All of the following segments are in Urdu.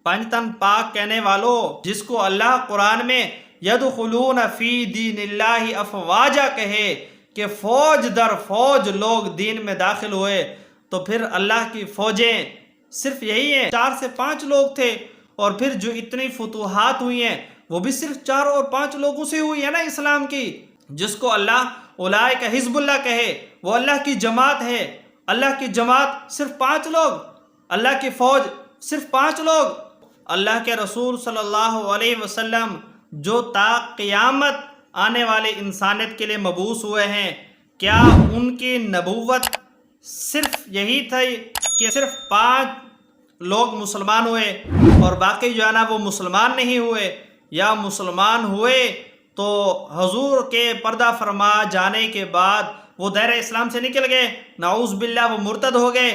پنجتن پاک کہنے والوں، جس کو اللہ قرآن میں یدخلون فی دین اللہ افواجا کہے کہ فوج در فوج لوگ دین میں داخل ہوئے، تو پھر اللہ کی فوجیں صرف یہی ہیں، 4 سے 5 لوگ تھے، اور پھر جو اتنی فتوحات ہوئی ہیں وہ بھی صرف 4 اور 5 لوگوں سے ہوئی ہے نا اسلام کی۔ جس کو اللہ اولئک حزب اللہ کہے، وہ اللہ کی جماعت ہے۔ اللہ کی جماعت صرف 5 لوگ، اللہ کی فوج صرف 5 لوگ۔ اللہ کے رسول صلی اللہ علیہ وسلم جو تا قیامت آنے والے انسانیت کے لیے مبعوث ہوئے ہیں، کیا ان کی نبوت صرف یہی تھی کہ صرف 5 لوگ مسلمان ہوئے اور باقی جو ہے نا وہ مسلمان نہیں ہوئے، یا مسلمان ہوئے تو حضور کے پردہ فرما جانے کے بعد وہ دائرہ اسلام سے نکل گئے، نعوذ باللہ وہ مرتد ہو گئے،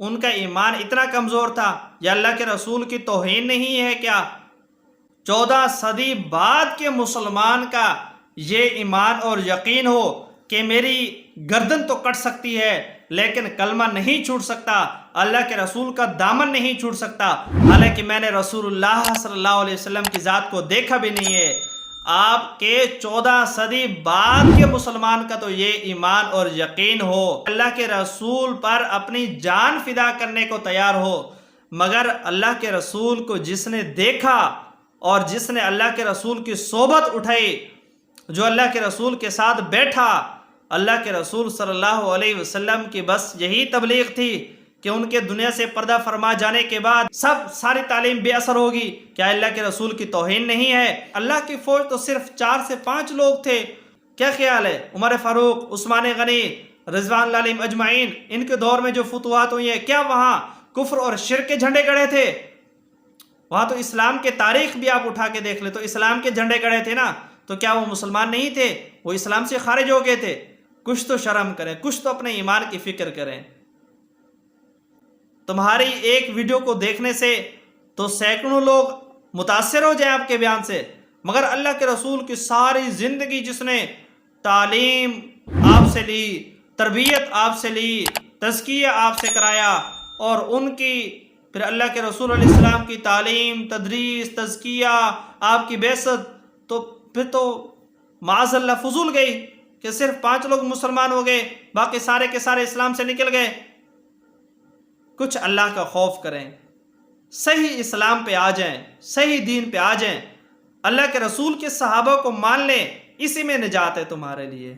ان کا ایمان اتنا کمزور تھا؟ یا اللہ کے رسول کی توہین نہیں ہے کیا؟ 14 صدی بعد کے مسلمان کا یہ ایمان اور یقین ہو کہ میری گردن تو کٹ سکتی ہے لیکن کلمہ نہیں چھوٹ سکتا، اللہ کے رسول کا دامن نہیں چھوٹ سکتا، حالانکہ میں نے رسول اللہ صلی اللہ علیہ وسلم کی ذات کو دیکھا بھی نہیں ہے۔ آپ کے 14 صدی بعد کے مسلمان کا تو یہ ایمان اور یقین ہو، اللہ کے رسول پر اپنی جان فدا کرنے کو تیار ہو، مگر اللہ کے رسول کو جس نے دیکھا اور جس نے اللہ کے رسول کی صحبت اٹھائی، جو اللہ کے رسول کے ساتھ بیٹھا، اللہ کے رسول صلی اللہ علیہ وسلم کی بس یہی تبلیغ تھی کہ ان کے دنیا سے پردہ فرما جانے کے بعد ساری تعلیم بے اثر ہوگی۔ کیا اللہ کے رسول کی توہین نہیں ہے؟ اللہ کی فوج تو صرف 4 سے 5 لوگ تھے۔ کیا خیال ہے عمر فاروق، عثمان غنی، رضوان اللہ علیہم اجمعین، ان کے دور میں جو فتوحات ہوئی ہیں، کیا وہاں کفر اور شرک کے جھنڈے گڑے تھے؟ وہاں تو اسلام کے تاریخ بھی آپ اٹھا کے دیکھ لیں تو اسلام کے جھنڈے گڑے تھے نا، تو کیا وہ مسلمان نہیں تھے؟ وہ اسلام سے خارج ہو گئے تھے؟ کچھ تو شرم کریں، کچھ تو اپنے ایمان کی فکر کریں۔ تمہاری ایک ویڈیو کو دیکھنے سے تو سینکڑوں لوگ متاثر ہو جائیں آپ کے بیان سے، مگر اللہ کے رسول کی ساری زندگی جس نے تعلیم آپ سے لی، تربیت آپ سے لی، تزکیہ آپ سے کرایا، اور ان کی پھر اللہ کے رسول علیہ السلام کی تعلیم، تدریس، تزکیہ، آپ کی بعثت، تو پھر تو معاذ اللہ فضول گئی کہ صرف 5 لوگ مسلمان ہو گئے، باقی سارے کے سارے اسلام سے نکل گئے۔ کچھ اللہ کا خوف کریں، صحیح اسلام پہ آ جائیں، صحیح دین پہ آ جائیں، اللہ کے رسول کے صحابہ کو مان لیں، اسی میں نجات ہے تمہارے لیے۔